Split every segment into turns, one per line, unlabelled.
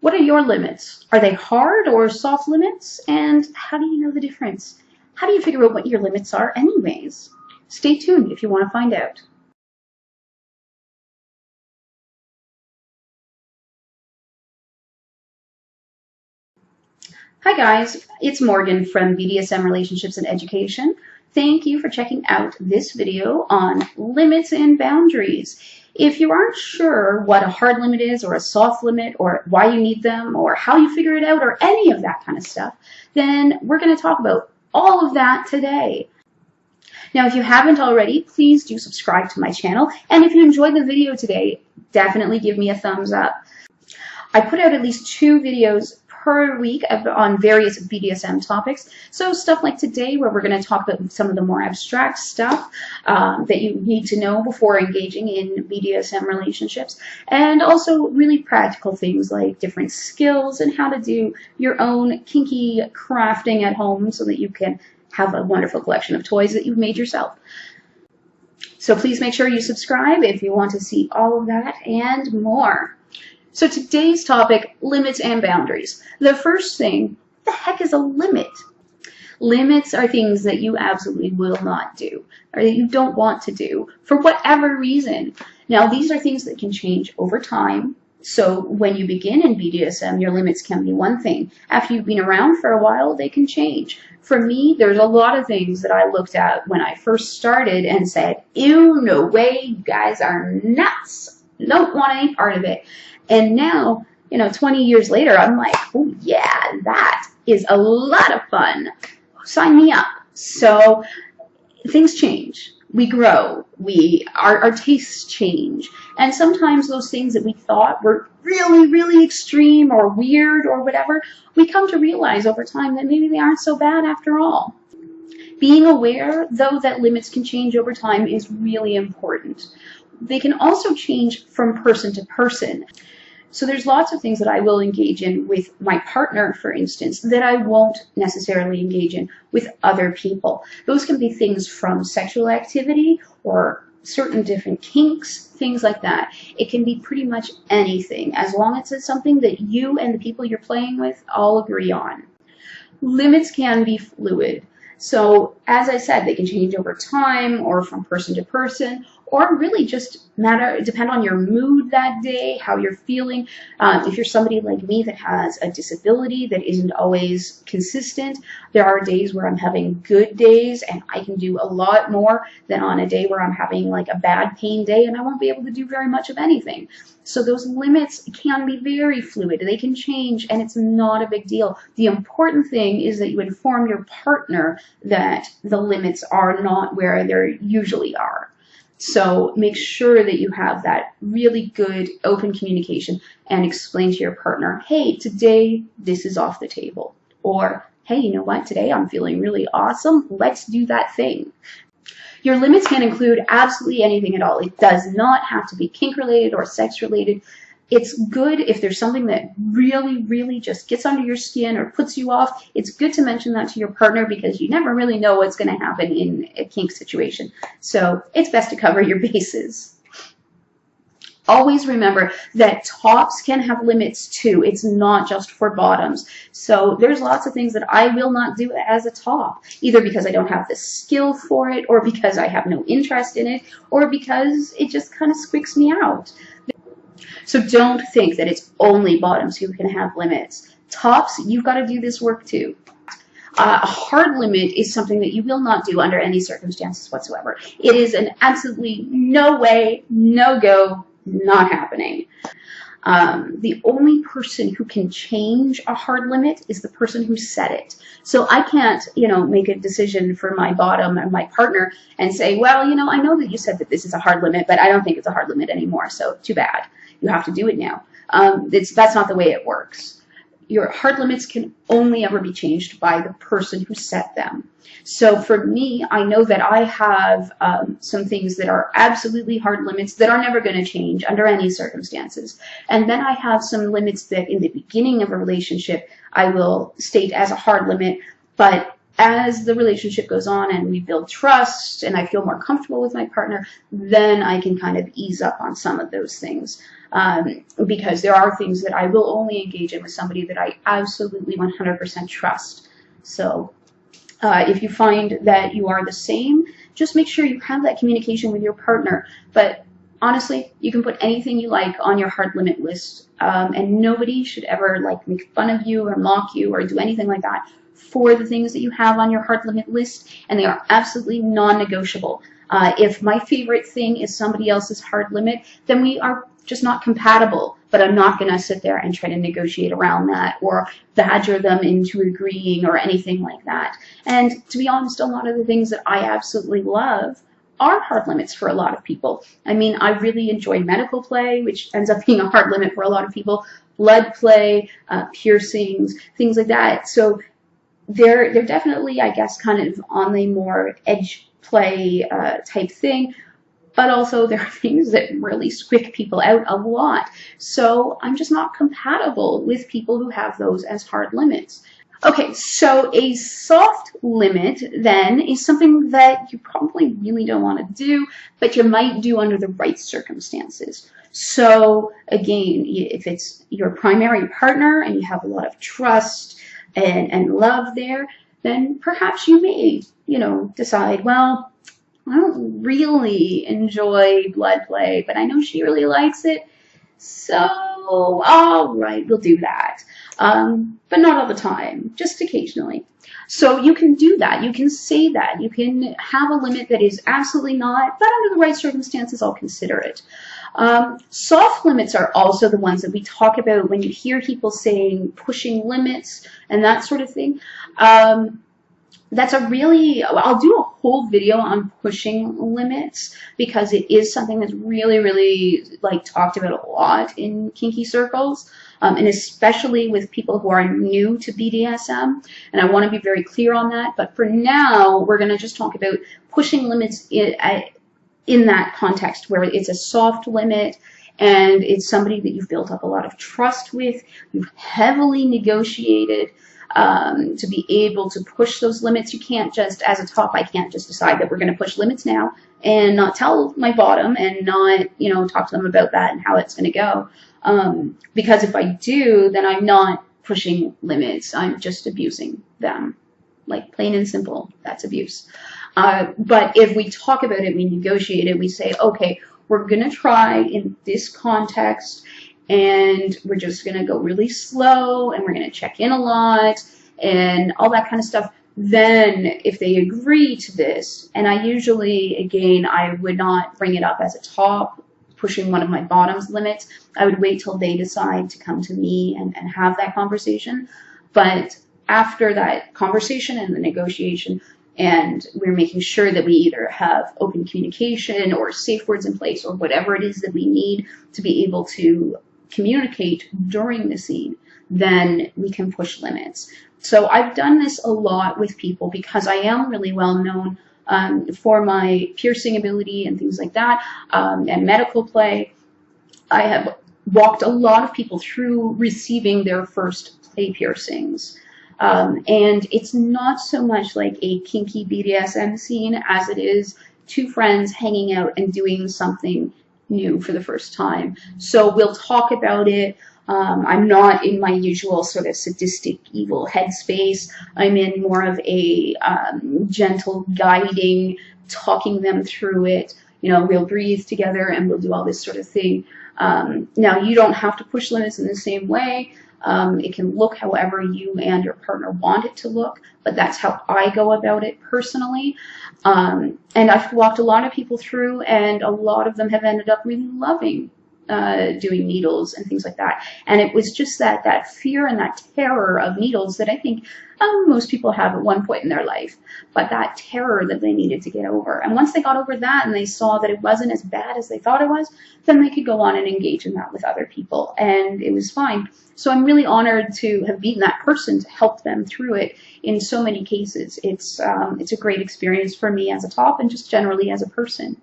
What are your limits? Are they hard or soft limits? And how do you know the difference? How do you figure out what your limits are anyways? Stay tuned if you want to find out. Hi guys, it's Morgan from BDSM Relationships and Education. Thank you for checking out this video on limits and boundaries. If you aren't sure what a hard limit is or a soft limit or why you need them or how you figure it out or any of that kind of stuff, then we're going to talk about all of that today. Now, if you haven't already, please do subscribe to my channel. And if you enjoyed the video today, definitely give me a thumbs up. I put out at least 2 videos per week on various BDSM topics. So stuff like today, where we're going to talk about some of the more abstract stuff that you need to know before engaging in BDSM relationships, and also really practical things like different skills and how to do your own kinky crafting at home so that you can have a wonderful collection of toys that you've made yourself. So please make sure you subscribe if you want to see all of that and more. So today's topic, limits and boundaries. The first thing, what the heck is a limit? Limits are things that you absolutely will not do or that you don't want to do for whatever reason. Now, these are things that can change over time. So when you begin in BDSM, your limits can be one thing. After you've been around for a while, they can change. For me, there's a lot of things that I looked at when I first started and said, ew, no way, you guys are nuts. Don't want any part of it. And now, 20 years later, I'm like, oh yeah, that is a lot of fun. Sign me up. So things change. We grow. Our tastes change. And sometimes those things that we thought were really, really extreme or weird or whatever, we come to realize over time that maybe they aren't so bad after all. Being aware, though, that limits can change over time is really important. They can also change from person to person. So there's lots of things that I will engage in with my partner, for instance, that I won't necessarily engage in with other people. Those can be things from sexual activity or certain different kinks, things like that. It can be pretty much anything, as long as it's something that you and the people you're playing with all agree on. Limits can be fluid. So, as I said, they can change over time or from person to person, or really just depend on your mood that day, how you're feeling. If you're somebody like me that has a disability that isn't always consistent, there are days where I'm having good days and I can do a lot more than on a day where I'm having like a bad pain day and I won't be able to do very much of anything. So those limits can be very fluid. They can change and it's not a big deal. The important thing is that you inform your partner that the limits are not where they usually are. So make sure that you have that really good open communication and explain to your partner, hey, today this is off the table. Or, hey, you know what, today I'm feeling really awesome. Let's do that thing. Your limits can include absolutely anything at all. It does not have to be kink related or sex related. It's good if there's something that really, really just gets under your skin or puts you off. It's good to mention that to your partner because you never really know what's going to happen in a kink situation. So it's best to cover your bases. Always remember that tops can have limits too. It's not just for bottoms. So there's lots of things that I will not do as a top, either because I don't have the skill for it or because I have no interest in it or because it just kind of squeaks me out. So don't think that it's only bottoms who can have limits. Tops, you've got to do this work too. A hard limit is something that you will not do under any circumstances whatsoever. It is an absolutely no way, no go, not happening. The only person who can change a hard limit is the person who set it. So I can't, make a decision for my bottom and my partner and say, well, I know that you said that this is a hard limit, but I don't think it's a hard limit anymore. So too bad. You have to do it now. That's not the way it works. Your hard limits can only ever be changed by the person who set them. So for me, I know that I have some things that are absolutely hard limits that are never going to change under any circumstances. And then I have some limits that in the beginning of a relationship I will state as a hard limit, but as the relationship goes on and we build trust and I feel more comfortable with my partner, then I can kind of ease up on some of those things. Because there are things that I will only engage in with somebody that I absolutely 100% trust. So if you find that you are the same, just make sure you have that communication with your partner. But honestly, you can put anything you like on your hard limit list, and nobody should ever like make fun of you or mock you or do anything like that for the things that you have on your hard limit list, and they are absolutely non-negotiable. If my favorite thing is somebody else's hard limit, then we are just not compatible, but I'm not going to sit there and try to negotiate around that or badger them into agreeing or anything like that. And to be honest, a lot of the things that I absolutely love are hard limits for a lot of people. I mean, I really enjoy medical play, which ends up being a hard limit for a lot of people, blood play, piercings, things like that. So they're definitely, I guess, kind of on the more edge play type thing. But also there are things that really squick people out a lot. So I'm just not compatible with people who have those as hard limits. Okay, so a soft limit then is something that you probably really don't want to do, but you might do under the right circumstances. So again, if it's your primary partner and you have a lot of trust and love there, then perhaps you may, decide, well, I don't really enjoy blood play, but I know she really likes it. So, all right, we'll do that. But not all the time, just occasionally. So you can do that. You can say that. You can have a limit that is absolutely not, but under the right circumstances, I'll consider it. Soft limits are also the ones that we talk about when you hear people saying pushing limits and that sort of thing. That's I'll do a whole video on pushing limits because it is something that's really, really talked about a lot in kinky circles, and especially with people who are new to BDSM. And I want to be very clear on that. But for now, we're going to just talk about pushing limits in that context where it's a soft limit and it's somebody that you've built up a lot of trust with, you've heavily negotiated, to be able to push those limits. You can't just, as a top, I can't just decide that we're going to push limits now and not tell my bottom and not, talk to them about that and how it's going to go. Because if I do, then I'm not pushing limits. I'm just abusing them. Like plain and simple, that's abuse. But if we talk about it, we negotiate it, we say, okay, we're going to try in this context, and we're just going to go really slow, and we're going to check in a lot, and all that kind of stuff. Then, if they agree to this, and I usually, again, I would not bring it up as a top, pushing one of my bottoms limits. I would wait till they decide to come to me and have that conversation. But after that conversation and the negotiation, and we're making sure that we either have open communication or safe words in place or whatever it is that we need to be able to communicate during the scene, then we can push limits. So I've done this a lot with people because I am really well known for my piercing ability and things like that, and medical play. I have walked a lot of people through receiving their first play piercings. And it's not so much like a kinky BDSM scene as it is two friends hanging out and doing something new for the first time. So we'll talk about it. I'm not in my usual sort of sadistic, evil headspace. I'm in more of a gentle guiding, talking them through it. We'll breathe together and we'll do all this sort of thing. Now, you don't have to push limits in the same way. It can look however you and your partner want it to look, but that's how I go about it personally. And I've walked a lot of people through, and a lot of them have ended up really loving doing needles and things like that. And it was just that fear and that terror of needles that I think most people have at one point in their life, but that terror that they needed to get over. And once they got over that and they saw that it wasn't as bad as they thought it was, then they could go on and engage in that with other people, and it was fine. So I'm really honored to have been that person to help them through it in so many cases. It's a great experience for me as a top and just generally as a person.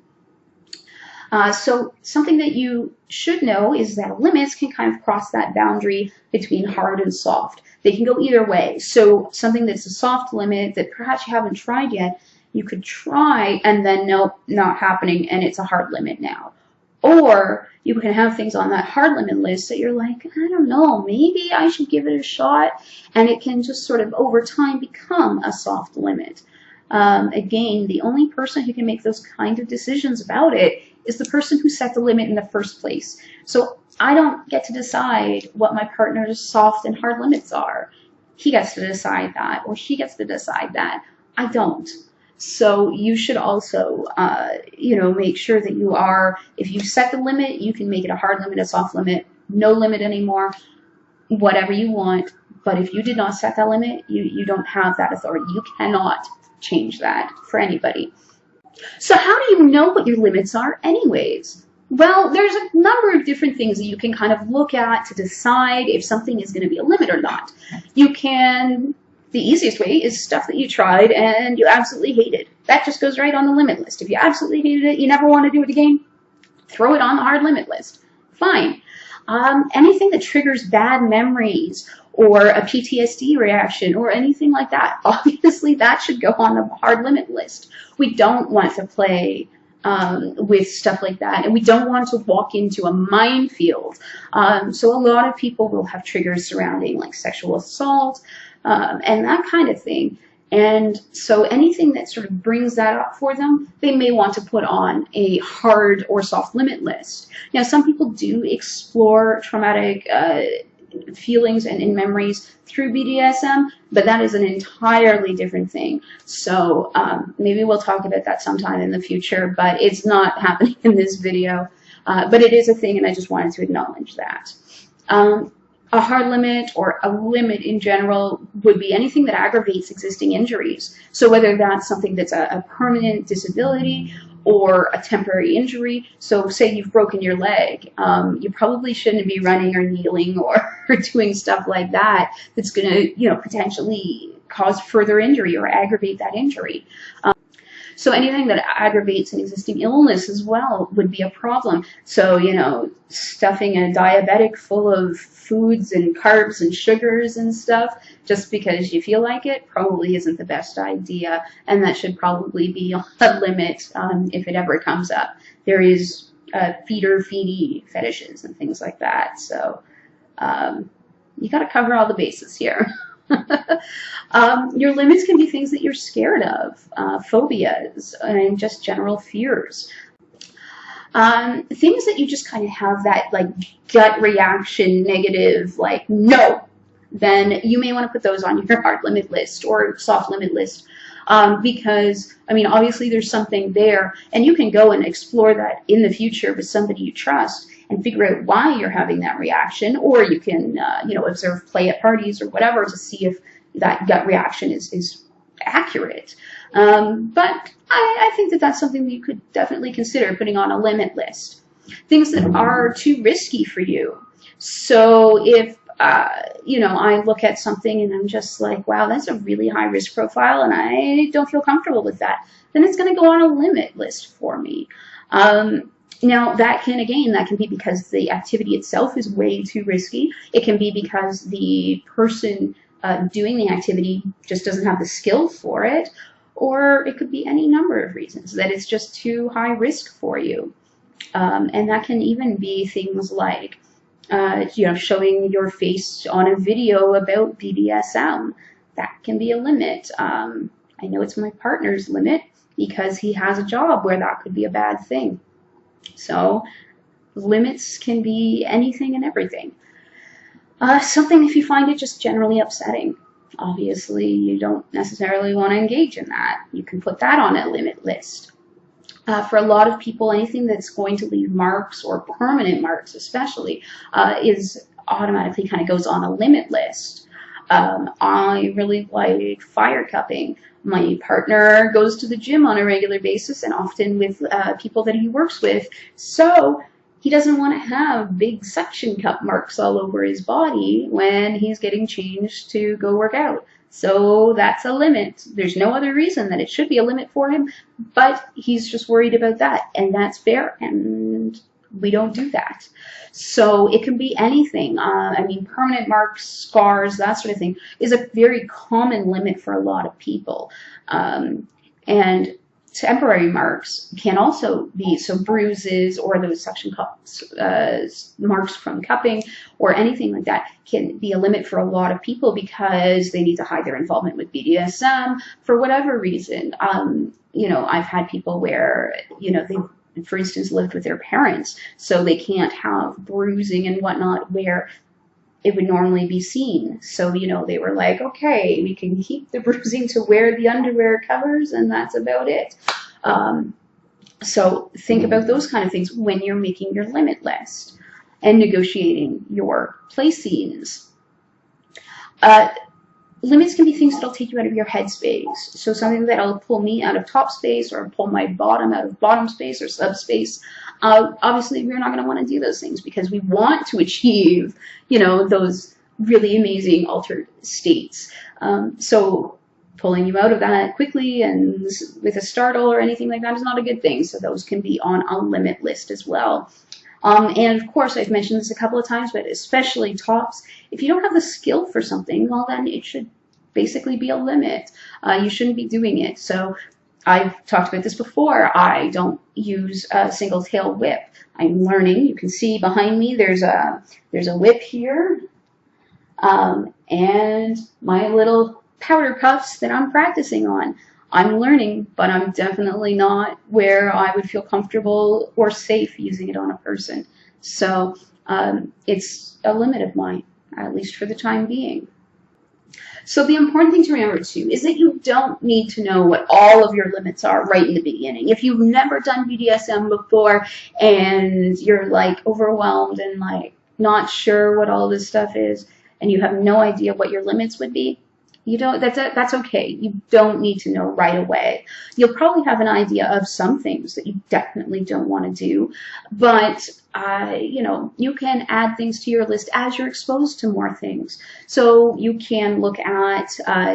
So something that you should know is that limits can kind of cross that boundary between hard and soft. They can go either way. So something that's a soft limit that perhaps you haven't tried yet, you could try and then nope, not happening, and it's a hard limit now. Or you can have things on that hard limit list that you're like, I don't know, maybe I should give it a shot, and it can just sort of over time become a soft limit. Again, the only person who can make those kind of decisions about it is the person who set the limit in the first place. So I don't get to decide what my partner's soft and hard limits are. He gets to decide that, or she gets to decide that. I don't. So you should also, make sure that you are, if you set the limit, you can make it a hard limit, a soft limit, no limit anymore, whatever you want. But if you did not set that limit, you don't have that authority. You cannot change that for anybody. So how do you know what your limits are anyways? Well, there's a number of different things that you can kind of look at to decide if something is going to be a limit or not. The easiest way is stuff that you tried and you absolutely hated. That just goes right on the limit list. If you absolutely hated it, you never want to do it again, throw it on the hard limit list. Fine. Anything that triggers bad memories or a PTSD reaction or anything like that, obviously that should go on the hard limit list. We don't want to play with stuff like that, and we don't want to walk into a minefield. So a lot of people will have triggers surrounding like sexual assault and that kind of thing. And so anything that sort of brings that up for them, they may want to put on a hard or soft limit list. Now, some people do explore traumatic feelings and memories through BDSM, but that is an entirely different thing. So maybe we'll talk about that sometime in the future, but it's not happening in this video. But it is a thing, and I just wanted to acknowledge that. A hard limit or a limit in general would be anything that aggravates existing injuries. So whether that's something that's a permanent disability or a temporary injury. So say you've broken your leg, you probably shouldn't be running or kneeling or doing stuff like that that's going to, potentially cause further injury or aggravate that injury. So anything that aggravates an existing illness as well would be a problem. So, stuffing a diabetic full of foods and carbs and sugars and stuff just because you feel like it probably isn't the best idea. And that should probably be a limit if it ever comes up. There is feedy fetishes and things like that. So you got to cover all the bases here. Your limits can be things that you're scared of, phobias, and just general fears. Things that you just kind of have that like gut reaction, negative, like no, then you may want to put those on your hard limit list or soft limit list. Because, obviously there's something there, and you can go and explore that in the future with somebody you trust and figure out why you're having that reaction, or you can, observe play at parties or whatever to see if that gut reaction is accurate. But I think that that's something that you could definitely consider putting on a limit list. Things that are too risky for you. So if I look at something and I'm just like, wow, that's a really high risk profile and I don't feel comfortable with that, then it's going to go on a limit list for me. Now, that can be because the activity itself is way too risky. It can be because the person doing the activity just doesn't have the skill for it, or it could be any number of reasons that it's just too high risk for you. And that can even be things like showing your face on a video about BDSM. That can be a limit. I know it's my partner's limit because he has a job where that could be a bad thing. So limits can be anything and everything. Something if you find it just generally upsetting. Obviously, you don't necessarily want to engage in that. You can put that on a limit list. For a lot of people, anything that's going to leave marks or permanent marks especially is automatically kind of goes on a limit list. I really like fire cupping. My partner goes to the gym on a regular basis and often with people that he works with. So he doesn't want to have big suction cup marks all over his body when he's getting changed to go work out. So that's a limit. There's no other reason that it should be a limit for him, but he's just worried about that, and that's fair, and we don't do that. So it can be anything. I mean, permanent marks, scars, that sort of thing is a very common limit for a lot of people. And temporary marks can also be, so bruises or those suction cups, marks from cupping or anything like that can be a limit for a lot of people because they need to hide their involvement with BDSM for whatever reason. You know, I've had people where, you know, they, for instance, lived with their parents, so they can't have bruising and whatnot where it would normally be seen. So, you know, they were like, okay, we can keep the bruising to where the underwear covers, and that's about it. So think about those kind of things when you're making your limit list and negotiating your play scenes. Limits can be things that'll take you out of your head space. So something that'll pull me out of top space or pull my bottom out of bottom space or subspace. Obviously, we're not going to want to do those things because we want to achieve, you know, those really amazing altered states. So pulling you out of that quickly and with a startle or anything like that is not a good thing. So those can be on a limit list as well. And of course, I've mentioned this a couple of times, but especially tops, if you don't have the skill for something, well, then it should basically be a limit. You shouldn't be doing it. So I've talked about this before. I don't use a single tail whip. I'm learning. You can see behind me there's a whip here, and my little powder puffs that I'm practicing on. I'm learning, but I'm definitely not where I would feel comfortable or safe using it on a person. So it's a limit of mine, at least for the time being. So the important thing to remember too is that you don't need to know what all of your limits are right in the beginning. If you've never done BDSM before and you're like overwhelmed and like not sure what all this stuff is and you have no idea what your limits would be, that's okay. You don't need to know right away. You'll probably have an idea of some things that you definitely don't want to do, but you know, you can add things to your list as you're exposed to more things. So you can look at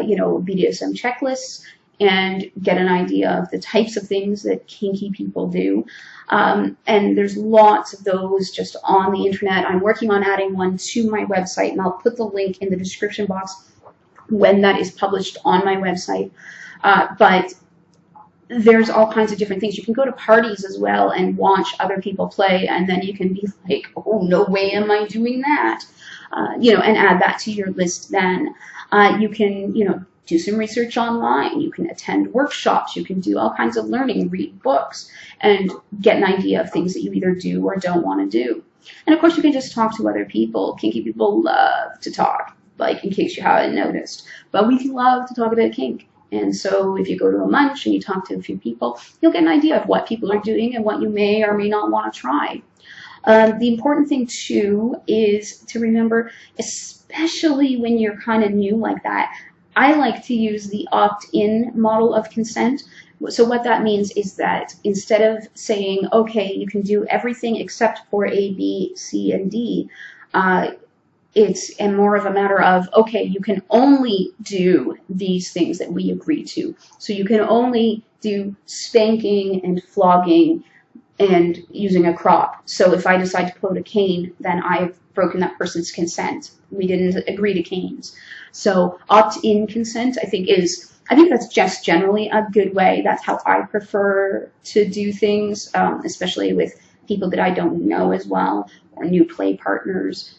you know, BDSM checklists and get an idea of the types of things that kinky people do. And there's lots of those just on the internet. I'm working on adding one to my website, and I'll put the link in the description box when that is published on my website. But there's all kinds of different things. You can go to parties as well and watch other people play, and then you can be like, oh, no way am I doing that, you know, and add that to your list then. You can, you know, do some research online. You can attend workshops. You can do all kinds of learning, read books, and get an idea of things that you either do or don't want to do. And of course, you can just talk to other people. Kinky people love to talk, like in case you haven't noticed. But we love to talk about kink. And so if you go to a munch and you talk to a few people, you'll get an idea of what people are doing and what you may or may not want to try. The important thing too is to remember, especially when you're kind of new like that, I like to use the opt-in model of consent. So what that means is that instead of saying, okay, you can do everything except for A, B, C, and D, it's more of a matter of, okay, you can only do these things that we agree to. So you can only do spanking and flogging and using a crop. So if I decide to quote a cane, then I've broken that person's consent. We didn't agree to canes. So opt-in consent, I think that's just generally a good way. That's how I prefer to do things, especially with people that I don't know as well, or new play partners,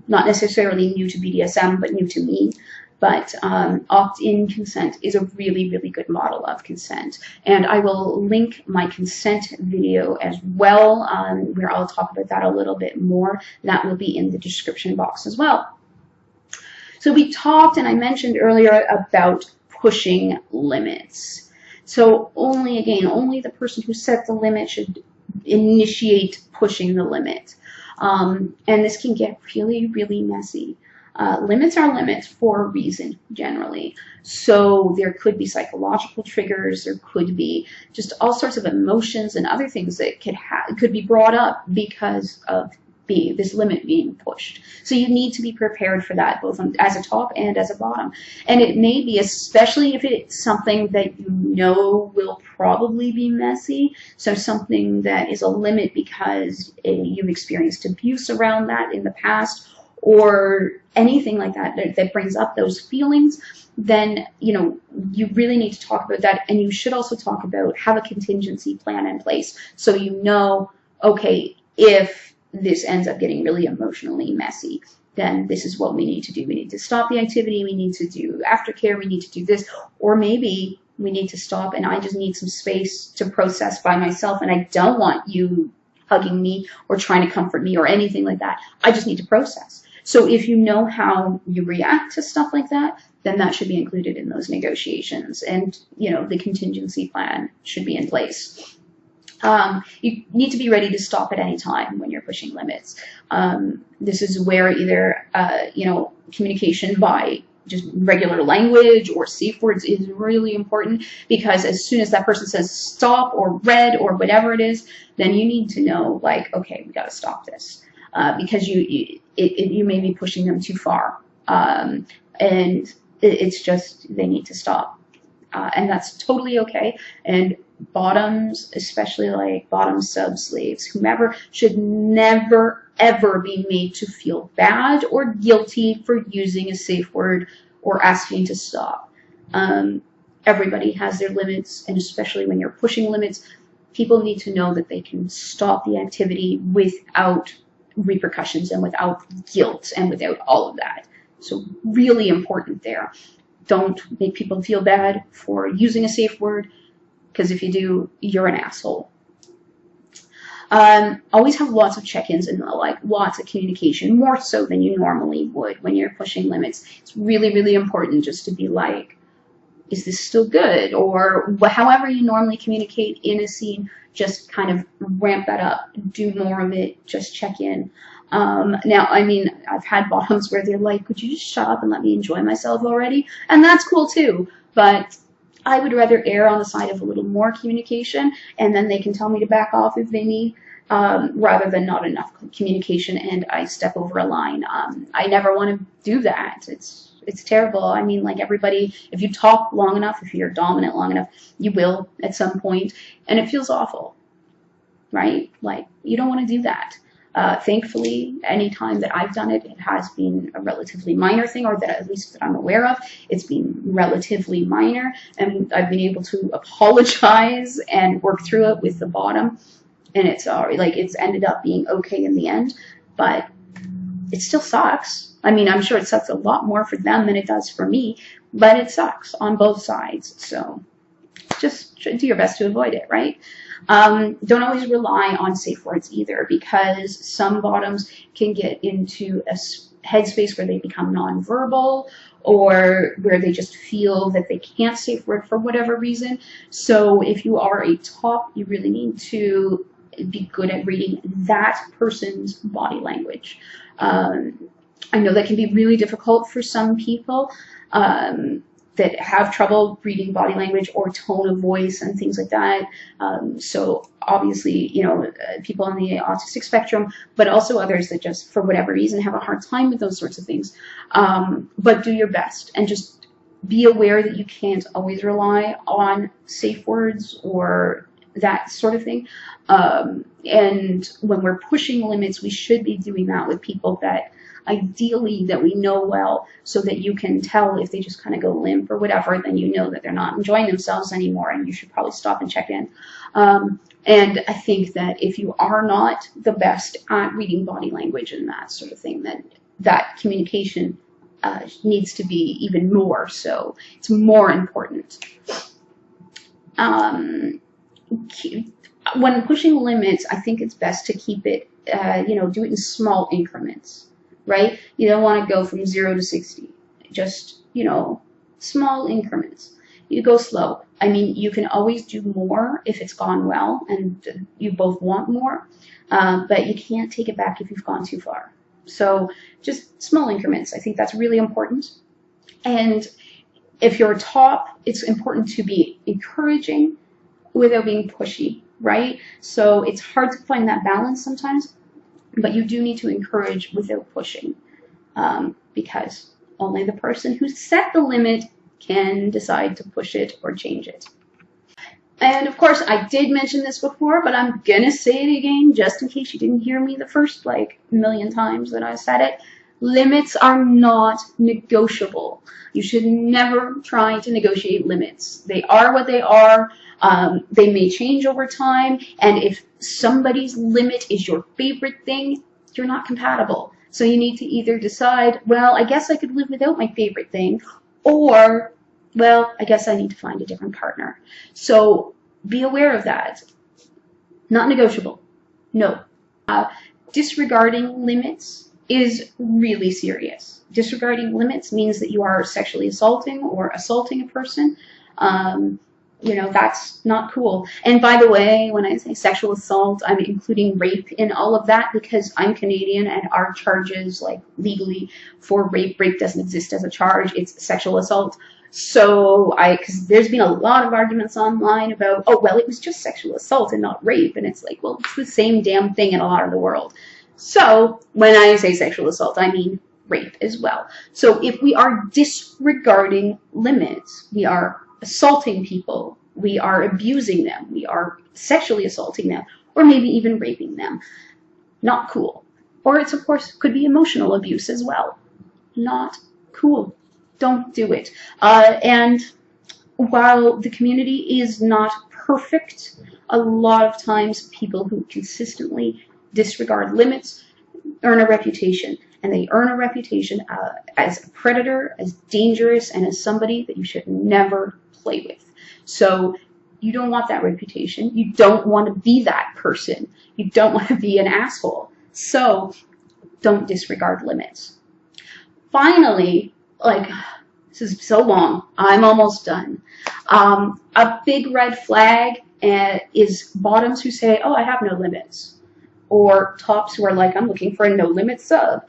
not necessarily new to BDSM, but new to me. But opt-in consent is a really, really good model of consent. And I will link my consent video as well, where I'll talk about that a little bit more. That will be in the description box as well. So we talked, and I mentioned earlier, about pushing limits. So only the person who set the limit should initiate pushing the limit. And this can get really, really messy. Limits are limits for a reason, generally. So there could be psychological triggers, there could be just all sorts of emotions and other things that could be brought up because of this limit being pushed. So you need to be prepared for that, both as a top and as a bottom. And it may be, especially if it's something that you know will probably be messy, so something that is a limit because you've experienced abuse around that in the past, or anything like that that brings up those feelings, then you really need to talk about that. And you should also talk about, have a contingency plan in place, so okay, if this ends up getting really emotionally messy, then this is what we need to do. We need to stop the activity, we need to do aftercare, we need to do this, or maybe we need to stop and I just need some space to process by myself, and I don't want you hugging me or trying to comfort me or anything like that. I just need to process. So if you know how you react to stuff like that, then that should be included in those negotiations, and the contingency plan should be in place. You need to be ready to stop at any time when you're pushing limits. This is where either, communication by just regular language or safe words is really important, because as soon as that person says stop or red or whatever it is, then you need to know, like, okay, we got to stop this, because you may be pushing them too far, and it's just, they need to stop, and that's totally okay. And bottoms, especially like bottom sub-slaves, whomever, should never ever be made to feel bad or guilty for using a safe word or asking to stop. Everybody has their limits, and especially when you're pushing limits, people need to know that they can stop the activity without repercussions and without guilt and without all of that. So really important there. Don't make people feel bad for using a safe word, because if you do, you're an asshole. Always have lots of check-ins and lots of communication, more so than you normally would when you're pushing limits. It's really, really important just to be like, is this still good? Or however you normally communicate in a scene, just kind of ramp that up, do more of it, just check in. Now, I mean, I've had bottoms where they're like, could you just shut up and let me enjoy myself already? And that's cool too, but I would rather err on the side of a little more communication, and then they can tell me to back off if they need, rather than not enough communication and I step over a line. I never want to do that. It's terrible. I mean, like, everybody, if you talk long enough, if you're dominant long enough, you will at some point, and it feels awful, right? Like, you don't want to do that. Thankfully, any time that I've done it, it has been a relatively minor thing, or that at least that I'm aware of, it's been relatively minor, and I've been able to apologize and work through it with the bottom, and it's ended up being okay in the end, but it still sucks. I mean, I'm sure it sucks a lot more for them than it does for me, but it sucks on both sides, so just do your best to avoid it, right? Don't always rely on safe words either, because some bottoms can get into a headspace where they become nonverbal, or where they just feel that they can't safe word for whatever reason. So if you are a top, you really need to be good at reading that person's body language. I know that can be really difficult for some people that have trouble reading body language or tone of voice and things like that. So obviously, people on the autistic spectrum, but also others that just, for whatever reason, have a hard time with those sorts of things. But do your best, and just be aware that you can't always rely on safe words or that sort of thing. And when we're pushing limits, we should be doing that with people that ideally that we know well, so that you can tell if they just kind of go limp or whatever, then you know that they're not enjoying themselves anymore, and you should probably stop and check in. And I think that if you are not the best at reading body language and that sort of thing, then that communication needs to be even more so. It's more important. When pushing limits, I think it's best to keep it, do it in small increments, right? You don't want to go from 0 to 60. Just, small increments. You go slow. I mean, you can always do more if it's gone well and you both want more, but you can't take it back if you've gone too far. So just small increments. I think that's really important. And if you're a top, it's important to be encouraging without being pushy, right? So it's hard to find that balance sometimes, but you do need to encourage without pushing, because only the person who set the limit can decide to push it or change it. And of course, I did mention this before, but I'm gonna say it again, just in case you didn't hear me the first million times that I said it. Limits are not negotiable. You should never try to negotiate limits. They are what they are. They may change over time, and if somebody's limit is your favorite thing, you're not compatible. So you need to either decide, well, I guess I could live without my favorite thing, or, well, I guess I need to find a different partner. So be aware of that. Not negotiable. No. Disregarding limits is really serious. Disregarding limits means that you are sexually assaulting or assaulting a person. You know, that's not cool. And by the way, when I say sexual assault, I'm including rape in all of that because I'm Canadian and our charges, legally for rape doesn't exist as a charge. It's sexual assault. So because there's been a lot of arguments online about, oh, well, it was just sexual assault and not rape. And it's like, well, it's the same damn thing in a lot of the world. So when I say sexual assault, I mean rape as well. So if we are disregarding limits, we are assaulting people, we are abusing them, we are sexually assaulting them, or maybe even raping them. Not cool. Or it's, of course, could be emotional abuse as well. Not cool. Don't do it. And while the community is not perfect, a lot of times people who consistently disregard limits earn a reputation. And they earn a reputation as a predator, as dangerous, and as somebody that you should never play with. So you don't want that reputation. You don't want to be that person. You don't want to be an asshole. So don't disregard limits. Finally, this is so long, I'm almost done. A big red flag is bottoms who say, oh, I have no limits. Or tops who are like, I'm looking for a no limit sub.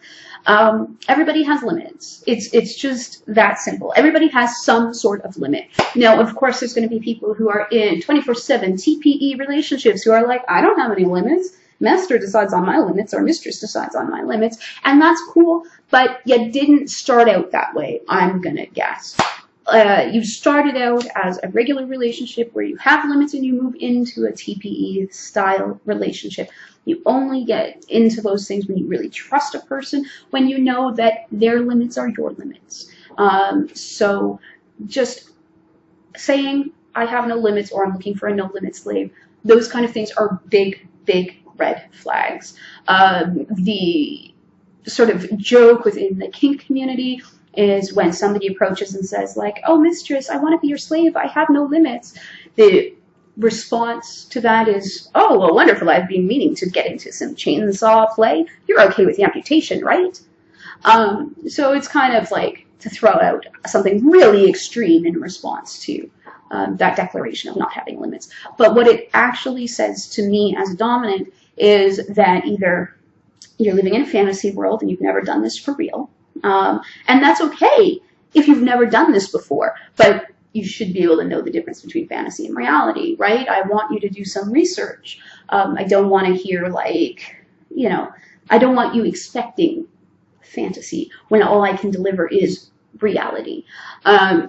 Everybody has limits. It's just that simple. Everybody has some sort of limit. Now, of course, there's going to be people who are in 24/7 TPE relationships who are like, I don't have any limits. Master decides on my limits, or mistress decides on my limits, and that's cool, but you didn't start out that way, I'm going to guess. You started out as a regular relationship where you have limits and you move into a TPE style relationship. You only get into those things when you really trust a person, when you know that their limits are your limits. So just saying, I have no limits, or I'm looking for a no limit slave, those kind of things are big, big red flags. The sort of joke within the kink community is when somebody approaches and says oh, mistress, I want to be your slave, I have no limits. The response to that is, oh, well, wonderful, I've been meaning to get into some chainsaw play. You're okay with the amputation, right? So it's kind of to throw out something really extreme in response to that declaration of not having limits. But what it actually says to me as a dominant is that either you're living in a fantasy world and you've never done this for real, and that's okay if you've never done this before, but you should be able to know the difference between fantasy and reality, right? I want you to do some research. I don't want to hear I don't want you expecting fantasy when all I can deliver is reality.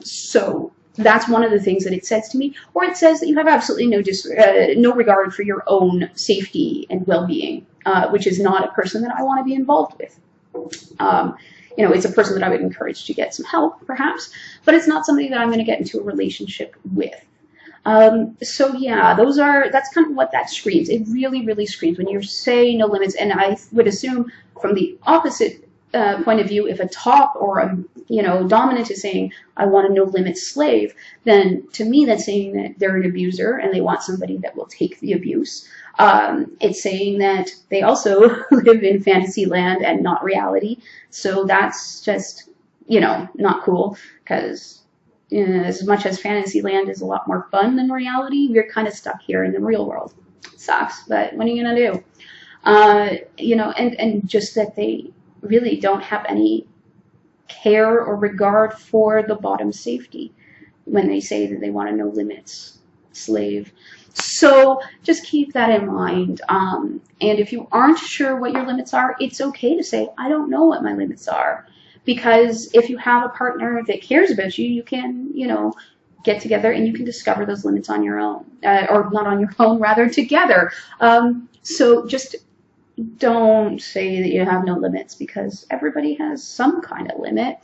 So that's one of the things that it says to me. Or it says that you have absolutely no regard for your own safety and well-being, which is not a person that I want to be involved with. It's a person that I would encourage to get some help, perhaps, but it's not somebody that I'm going to get into a relationship with. So yeah, that's kind of what that screams. It really, really screams when you say no limits. And I would assume from the opposite point of view, if a top or a dominant is saying, I want a no limit slave, then to me that's saying that they're an abuser and they want somebody that will take the abuse. It's saying that they also live in fantasy land and not reality. So that's just, not cool, because as much as fantasy land is a lot more fun than reality, we're kind of stuck here in the real world. It sucks, but what are you going to do? And just that they really don't have any care or regard for the bottom's safety when they say that they want a no limits slave. So just keep that in mind. And if you aren't sure what your limits are, it's okay to say, I don't know what my limits are. Because if you have a partner that cares about you, you can, you know, get together and you can discover those limits on your own. Or not on your own, rather together. So just don't say that you have no limits, because everybody has some kind of limit.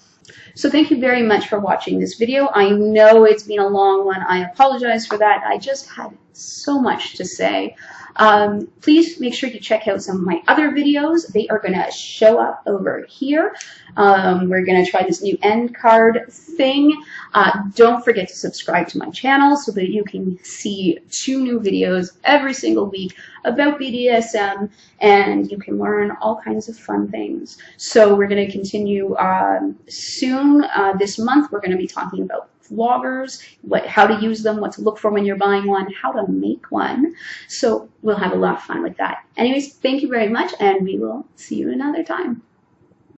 So thank you very much for watching this video. I know it's been a long one. I apologize for that. I just had so much to say. Please make sure to check out some of my other videos. They are going to show up over here. We're going to try this new end card thing. Don't forget to subscribe to my channel so that you can see 2 new videos every single week about BDSM, and you can learn all kinds of fun things. So we're going to continue soon. This month we're going to be talking about floggers, how to use them, what to look for when you're buying one, how to make one. So we'll have a lot of fun with that. Anyways, thank you very much, and we will see you another time.